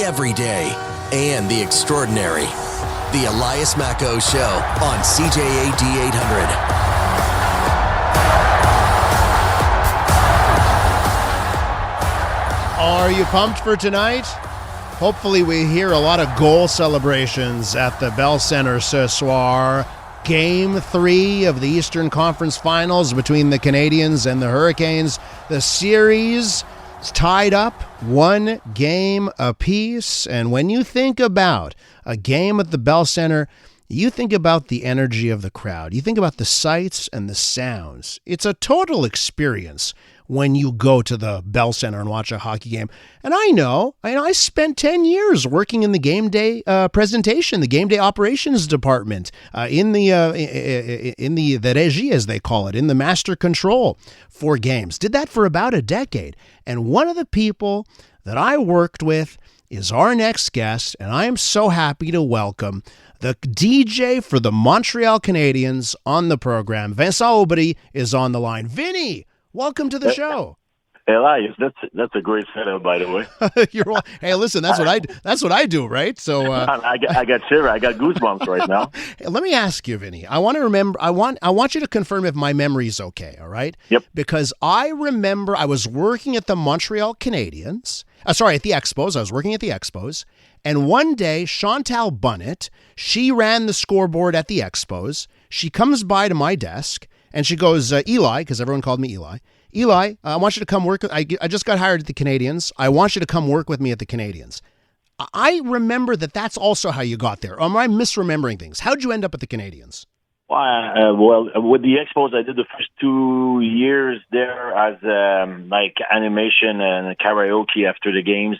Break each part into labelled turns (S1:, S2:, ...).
S1: the everyday, and the extraordinary. The Elias Macco Show on CJAD 800.
S2: Are you pumped for tonight? Hopefully we hear a lot of goal celebrations at the Bell Center ce soir. Game 3 of the Eastern Conference Finals between the Canadiens and the Hurricanes. The series is tied up 1 game apiece. And when you think about a game at the Bell Center, you think about the energy of the crowd. You think about the sights and the sounds. It's a total experience when you go to the Bell Center and watch a hockey game. And I spent 10 years working in the game day presentation, the game day operations department, in the régie, as they call it, in the master control for games. Did that for about a decade. And one of the people that I worked with is our next guest, and I am so happy to welcome the DJ for the Montreal Canadiens on the program. Vincent Aubry is on the line. Vinny, welcome to the show.
S3: Elias, that's a great setup, by the way.
S2: Hey, listen, that's what I do, right? So
S3: I got shiver. I got goosebumps right now.
S2: Hey, let me ask you, Vinny. I want you to confirm if my memory's okay. All right?
S3: Yep.
S2: Because I remember I was working at the Montreal Canadiens. At the Expos. I was working at the Expos, and one day Chantal Bunnett, she ran the scoreboard at the Expos. She comes by to my desk. And she goes, Eli, because everyone called me Eli. Eli, I want you to come work. I just got hired at the Canadiens. I want you to come work with me at the Canadiens. I remember that's also how you got there. Or am I misremembering things? How'd you end up at the Canadiens?
S3: Well, with the Expos, I did the first 2 years there as animation and karaoke after the games.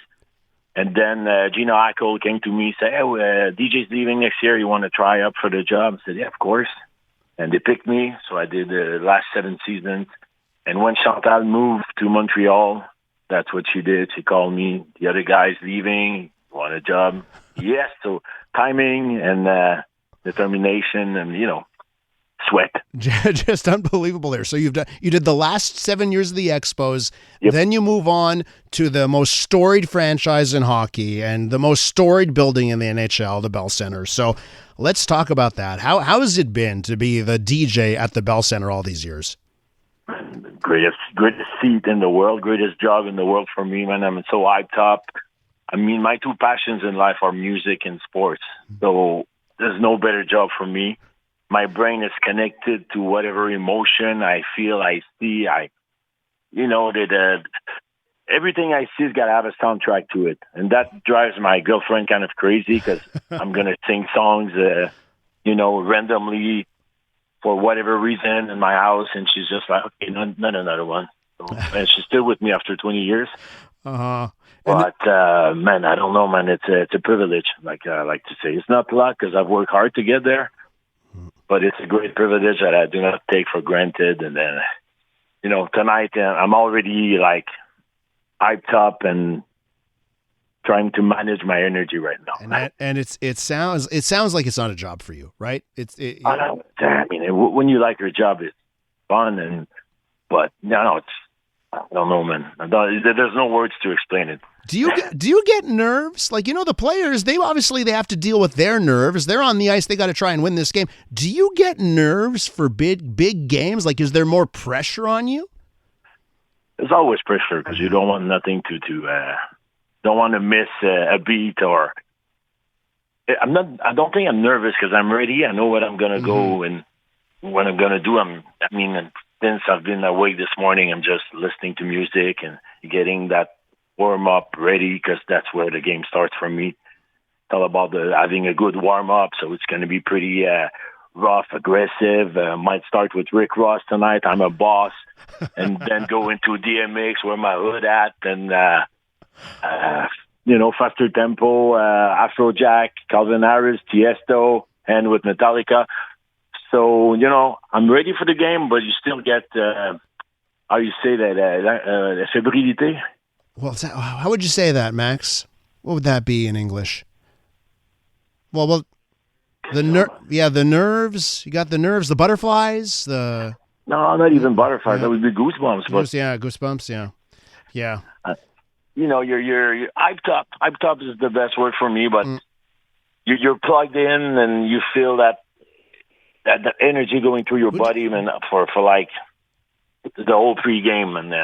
S3: And then Gina Ackle came to me and said, hey, DJ's leaving next year. You want to try up for the job? I said, yeah, of course. And they picked me, so I did the last 7 seasons. And when Chantal moved to Montreal, that's what she did. She called me. The other guy's leaving. Want a job? Yes. So timing and determination and, sweat.
S2: Just unbelievable there. So you did the last 7 years of the Expos.
S3: Yep.
S2: Then you move on to the most storied franchise in hockey and the most storied building in the NHL, the Bell Center. So let's talk about that. How has it been to be the DJ at the Bell Center all these years?
S3: Greatest seat in the world, greatest job in the world for me, man. I'm so hyped up. I mean, my 2 passions in life are music and sports. So there's no better job for me. My brain is connected to whatever emotion I feel, I see. Everything I see has got to have a soundtrack to it. And that drives my girlfriend kind of crazy because I'm going to sing songs, randomly for whatever reason in my house. And she's just like, okay, not another one. So, and she's still with me after 20 years.
S2: Uh-huh.
S3: But, man, I don't know, man. It's a privilege, like I like to say. It's not luck because I've worked hard to get there. But it's a great privilege that I do not take for granted. And then, tonight I'm already hyped up and trying to manage my energy right now.
S2: And it sounds like it's not a job for you, right?
S3: I mean, when you like your job, it's fun. But it's, I don't know, man. There's no words to explain it.
S2: Do you get nerves? The players, they have to deal with their nerves. They're on the ice. They got to try and win this game. Do you get nerves for big games? Is there more pressure on you?
S3: There's always pressure because you don't want nothing to don't want to miss a beat or. I don't think I'm nervous because I'm ready. I know what I'm gonna go and what I'm gonna do. Since I've been awake this morning, I'm just listening to music and getting that warm up ready because that's where the game starts for me. It's all about having a good warm up, so it's going to be pretty rough, aggressive. Might start with Rick Ross tonight. I'm a boss, and then go into DMX, where my hood at, and faster tempo, Afrojack, Calvin Harris, Tiesto, and with Metallica. So I'm ready for the game, but you still get how you say that fébrilité.
S2: Well, how would you say that, Max? What would that be in English? Well, the nerves. You got the nerves, the butterflies, the.
S3: No, not even butterflies. That would be goosebumps.
S2: Goosebumps. Yeah.
S3: you're hyped up. Hyped up is the best word for me, but you're plugged in and you feel that energy going through your body, and for like the whole pregame, and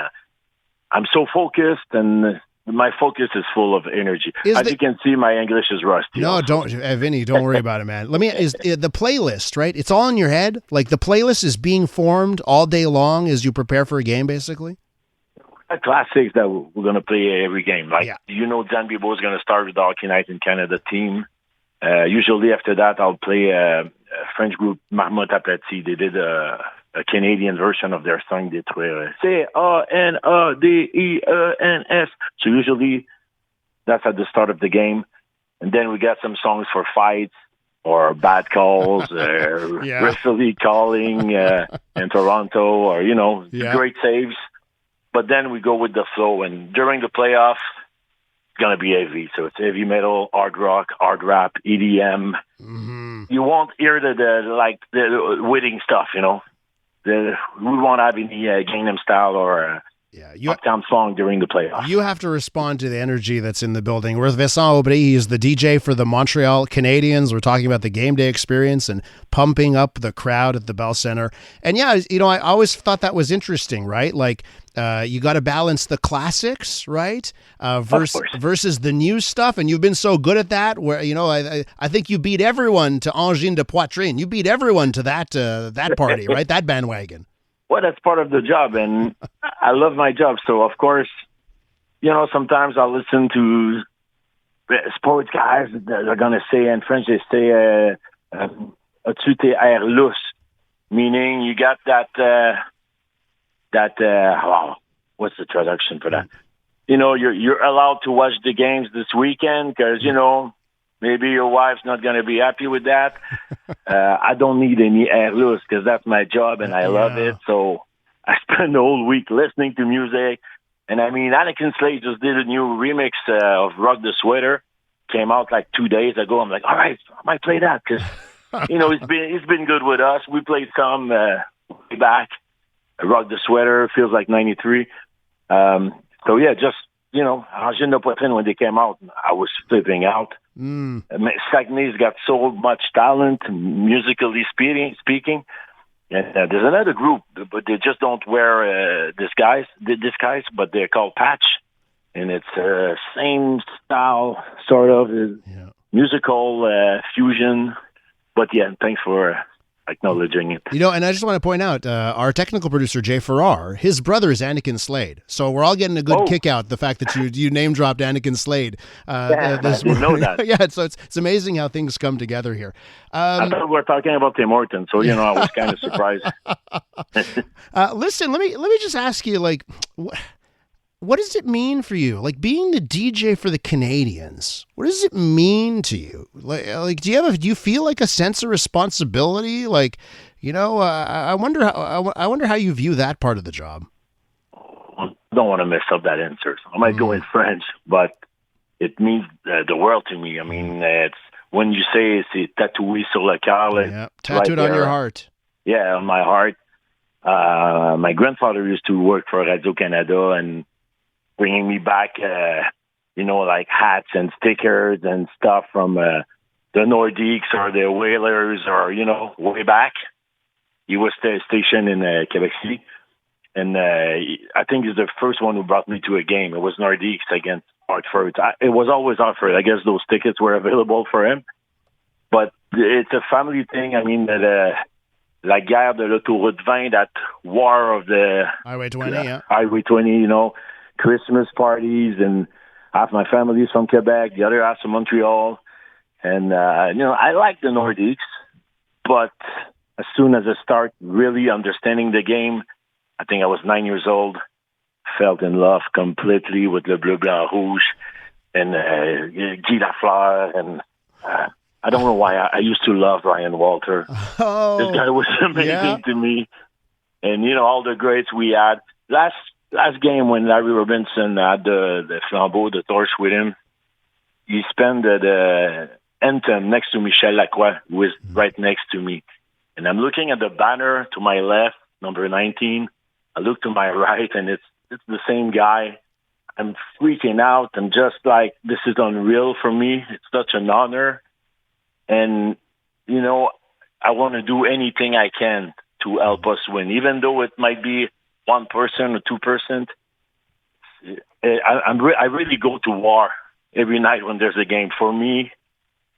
S3: I'm so focused, and my focus is full of energy. As you can see, my English is rusty.
S2: No, don't, Vinny, don't worry about it, man. Is the playlist, right? It's all in your head? Like the playlist is being formed all day long as you prepare for a game, basically?
S3: Classics that we're going to play every game. Like, Dan Bibeau is going to start with the Hockey Night in Canada team. Usually after that, I'll play a French group, Marmotte Aplati. They did a Canadian version of their song, Détruire. C-A-N-A-D-I-E-N-S. So usually that's at the start of the game. And then we got some songs for fights or bad calls, referee calling in Toronto, or, great saves. But then we go with the flow. And during the playoff, it's going to be heavy. So it's heavy metal, hard rock, hard rap, EDM. Mm-hmm. You won't hear the winning stuff, we won't have any Gangnam Style or Uptown song during the playoffs.
S2: You have to respond to the energy that's in the building. We're with Vincent Aubry. He's the DJ for the Montreal Canadiens. We're talking about the game day experience and pumping up the crowd at the Bell Center. And I always thought that was interesting, right? Like, you got to balance the classics, right? Versus the new stuff. And you've been so good at that where, I think you beat everyone to Angine de Poitrine. You beat everyone to that party, right? That bandwagon.
S3: Well, that's part of the job, and I love my job. So, of course, sometimes I'll listen to sports guys that are going to say, in French, they say, as-tu tes airs lousses, meaning you got that, what's the traduction for that? You're allowed to watch the games this weekend because, maybe your wife's not going to be happy with that. I don't need any air loose because that's my job and I love it. So I spend the whole week listening to music. And Anakin Slade just did a new remix of Rock the Sweater. Came out like 2 days ago. I'm like, all right, I might play that because, it's been good with us. We played some way back. Rock the Sweater, feels like 93. Angine de Poitrine, when they came out, I was flipping out. Saguenay's got so much talent, musically speaking. And there's another group, but they just don't wear disguise, but they're called Patch. And it's same style, sort of, musical fusion. But thanks for acknowledging it.
S2: And I just want to point out, our technical producer, Jay Farrar, his brother is Anakin Slade. So we're all getting a good kick out the fact that you name-dropped Anakin Slade.
S3: I didn't know that.
S2: So it's amazing how things come together here.
S3: I thought we were talking about Tim Hortons, so, I was kind of surprised.
S2: Listen, let me just ask you, what does it mean for you? Like being the DJ for the Canadiens, what does it mean to you? Like do you feel like a sense of responsibility? I wonder how you view that part of the job.
S3: I don't want to mess up that answer. So I might go in French, but it means the world to me. It's when you say c'est tatoué sur le cœur.
S2: Tattooed right on your heart.
S3: Yeah, on my heart. My grandfather used to work for Radio-Canada and bringing me back, like hats and stickers and stuff from the Nordiques or the Whalers or, way back. He was stationed in Quebec City. And I think he's the first one who brought me to a game. It was Nordiques against Hartford. It was always Hartford. I guess those tickets were available for him. But it's a family thing. La guerre de l'autoroute 20, that war of the
S2: Highway 20,
S3: Highway 20, Christmas parties, and half my family is from Quebec, the other half's from Montreal. And, I like the Nordiques, but as soon as I start really understanding the game, I think I was 9 years old, fell in love completely with Le Bleu Blanc Rouge and Guy Lafleur. And I don't know why I used to love Ryan Walter.
S2: Oh,
S3: this guy was amazing to me. And, all the greats we had. Last game when Larry Robinson had the flambeau, the torch with him, he spent the anthem next to Michel Lacroix, who was right next to me. And I'm looking at the banner to my left, number 19. I look to my right, and it's the same guy. I'm freaking out. I'm just like, this is unreal for me. It's such an honor. And, you know, I want to do anything I can to help us win, even though it might be 1% or 2%. I really go to war every night when there's a game. For me,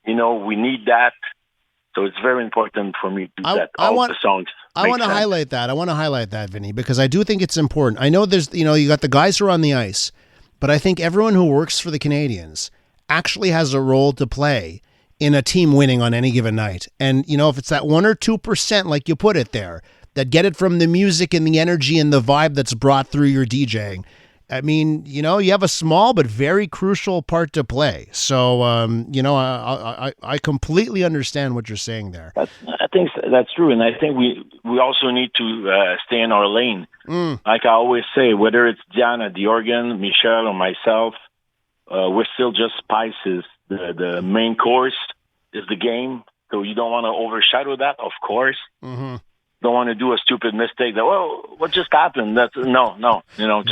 S3: you know, we need that. So it's very important for me to do that. The songs.
S2: I want to highlight that. I want to highlight that, Vinny, because I do think it's important. I know there's, you know, you got the guys who are on the ice, but I think everyone who works for the Canadiens actually has a role to play in a team winning on any given night. And, you know, if it's that 1 or 2%, like you put it there, that get it from the music and the energy and the vibe that's brought through your DJing, I mean, you know, you have a small but very crucial part to play. So, you know, I completely understand what you're saying there.
S3: I think that's true. And I think we also need to stay in our lane. Like I always say, whether it's Diane at the organ, Michel, or myself, we're still just spices. The main course is the game. So you don't want to overshadow that, of course. Mm-hmm. Don't want to do a stupid mistake that, well, what just happened? That's no. You know,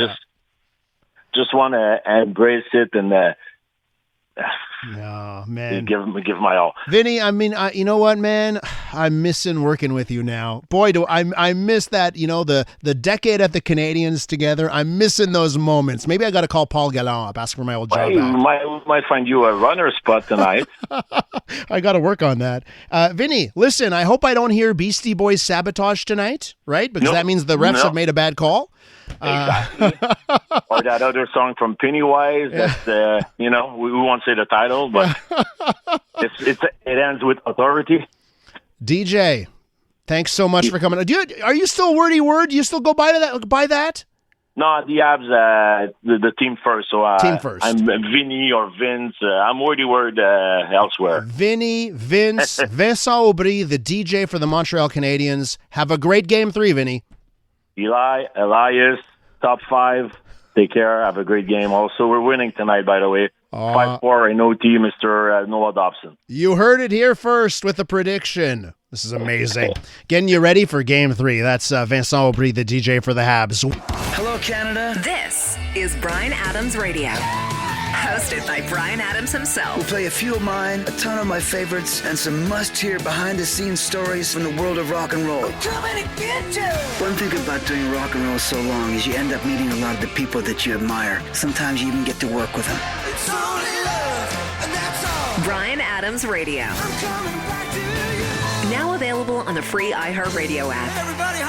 S3: just want to embrace it and
S2: no, man,
S3: give my all.
S2: Vinny, I mean, you know what, man? I'm missing working with you now. Boy, do I miss that, you know, the decade at the Canadiens together. I'm missing those moments. Maybe I got to call Paul Gallant up, ask for my old job back.
S3: Might find you a runner spot tonight.
S2: I got to work on that. Vinny, listen, I hope I don't hear Beastie Boys Sabotage tonight, right? Because that means the refs have made a bad call.
S3: Exactly. Or that other song from Pennywise that, you know, we won't say the title, but it ends with authority.
S2: DJ, thanks so much for coming. Are you still Wordy Word? Do you still go by that?
S3: No, the Abs, the team first. So
S2: team first.
S3: I'm Vinny or Vince. I'm Wordy Word elsewhere.
S2: Vinny, Vince, Vincent Aubry, the DJ for the Montreal Canadiens. Have a great Game 3, Vinny.
S3: Eli, Elias, top 5. Take care. Have a great game. Also, we're winning tonight, by the way. 5-4 in OT, Mr. Noah Dobson.
S2: You heard it here first with the prediction. This is amazing. Getting you ready for Game 3. That's Vincent Aubry, the DJ for the Habs.
S4: Hello, Canada.
S5: This is Bryan Adams Radio. Hosted by Bryan Adams himself.
S4: We'll play a few of mine, a ton of my favorites, and some must-hear behind-the-scenes stories from the world of rock and roll. One thing about doing rock and roll so long is you end up meeting a lot of the people that you admire. Sometimes you even get to work with them.
S5: It's only love, and that's all. Bryan Adams Radio. I'm coming back to you. Now available on the free iHeartRadio app. Everybody